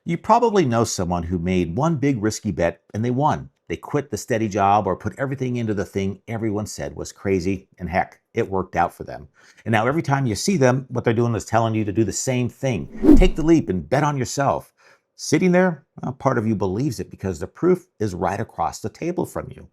You probably know someone who made one big risky bet and they won. They quit the steady job or put everything into the thing everyone said was crazy, and heck, it worked out for them. And now every time you see them, what they're doing is telling you to do the same thing. Take the leap and bet on yourself. Sitting there, well, part of you believes it because the proof is right across the table from you.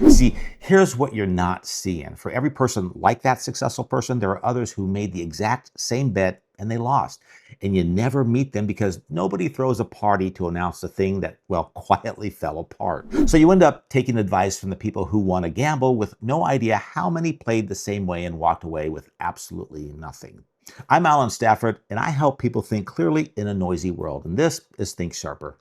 See, here's what you're not seeing. For every person like that successful person, there are others who made the exact same bet and they lost. And you never meet them because nobody throws a party to announce the thing that, well, quietly fell apart. So you end up taking advice from the people who won a gamble with no idea how many played the same way and walked away with absolutely nothing. I'm Alan Stafford, and I help people think clearly in a noisy world. And this is Think Sharper.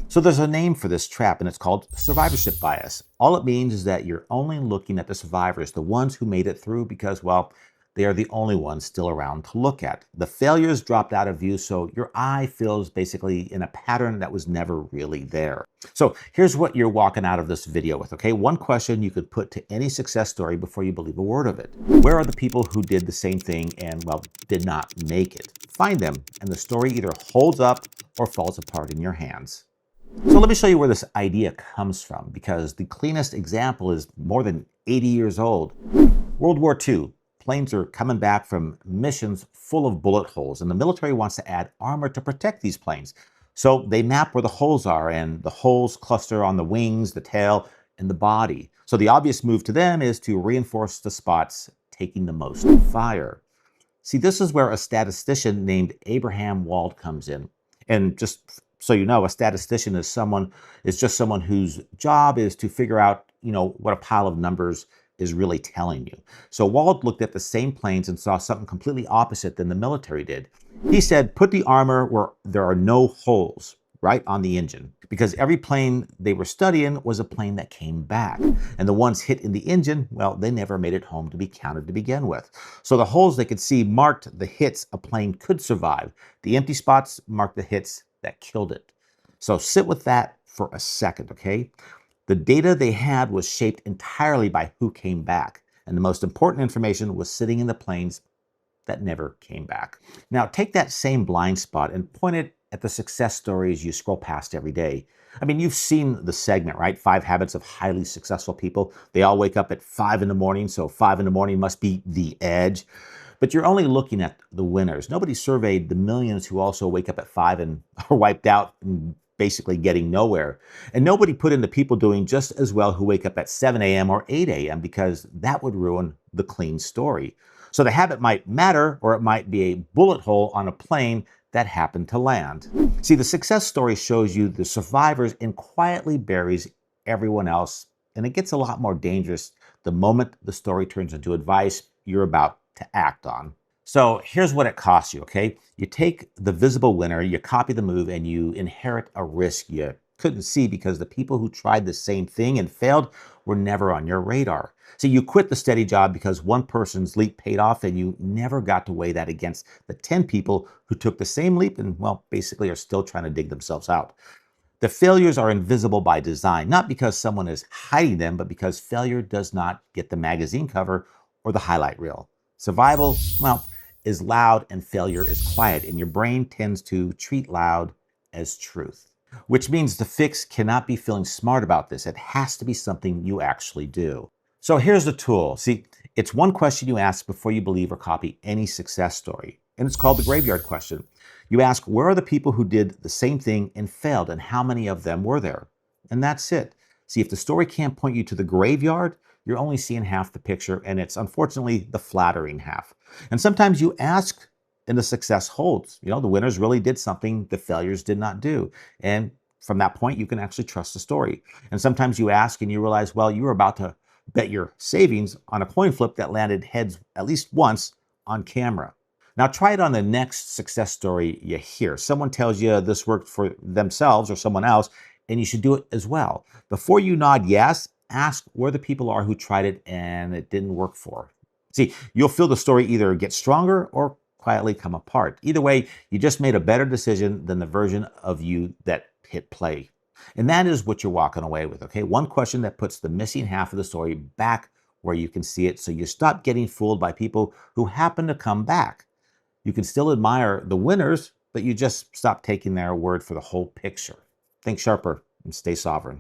So there's a name for this trap, and it's called survivorship bias. All it means is that you're only looking at the survivors, the ones who made it through because, well, they are the only ones still around to look at. The failures dropped out of view, so your eye fills basically in a pattern that was never really there. So here's what you're walking out of this video with, okay? One question you could put to any success story before you believe a word of it. Where are the people who did the same thing and, well, did not make it? Find them, and the story either holds up or falls apart in your hands. So let me show you where this idea comes from, because the cleanest example is more than 80 years old. World War II. Planes are coming back from missions full of bullet holes, and the military wants to add armor to protect these planes. So they map where the holes are, and the holes cluster on the wings, the tail, and the body. So the obvious move to them is to reinforce the spots taking the most fire. See, this is where a statistician named Abraham Wald comes in. And just so you know, a statistician is just someone whose job is to figure out, what a pile of numbers is really telling you. So Wald looked at the same planes and saw something completely opposite than the military did. He said, put the armor where there are no holes, right on the engine, because every plane they were studying was a plane that came back. And the ones hit in the engine, well, they never made it home to be counted to begin with. So the holes they could see marked the hits a plane could survive. The empty spots marked the hits that killed it. So sit with that for a second, okay? The data they had was shaped entirely by who came back. And the most important information was sitting in the planes that never came back. Now take that same blind spot and point it at the success stories you scroll past every day. I mean, you've seen the segment, right? 5 Habits of Highly Successful People. They all wake up at 5 in the morning, so 5 in the morning must be the edge. But you're only looking at the winners. Nobody surveyed the millions who also wake up at 5 and are wiped out and basically getting nowhere. And nobody put in the people doing just as well who wake up at 7 a.m. or 8 a.m. because that would ruin the clean story. So the habit might matter, or it might be a bullet hole on a plane that happened to land. See, the success story shows you the survivors and quietly buries everyone else. And it gets a lot more dangerous the moment the story turns into advice you're about to act on. So here's what it costs you, okay? You take the visible winner, you copy the move, and you inherit a risk you couldn't see because the people who tried the same thing and failed were never on your radar. So you quit the steady job because one person's leap paid off, and you never got to weigh that against the 10 people who took the same leap and, well, basically are still trying to dig themselves out. The failures are invisible by design, not because someone is hiding them, but because failure does not get the magazine cover or the highlight reel. Survival, well, is loud and failure is quiet, and your brain tends to treat loud as truth. Which means the fix cannot be feeling smart about this. It has to be something you actually do. So here's the tool. See, it's one question you ask before you believe or copy any success story, and it's called the graveyard question. You ask, where are the people who did the same thing and failed, and how many of them were there? And that's it. See, if the story can't point you to the graveyard, you're only seeing half the picture, and it's unfortunately the flattering half. And sometimes you ask and the success holds. The winners really did something the failures did not do. And from that point, you can actually trust the story. And sometimes you ask and you realize, well, you were about to bet your savings on a coin flip that landed heads at least once on camera. Now try it on the next success story you hear. Someone tells you this worked for themselves or someone else, and you should do it as well. Before you nod yes, ask where the people are who tried it and it didn't work for. See, you'll feel the story either get stronger or quietly come apart. Either way, you just made a better decision than the version of you that hit play. And that is what you're walking away with, okay? One question that puts the missing half of the story back where you can see it, so you stop getting fooled by people who happen to come back. You can still admire the winners, but you just stop taking their word for the whole picture. Think sharper and stay sovereign.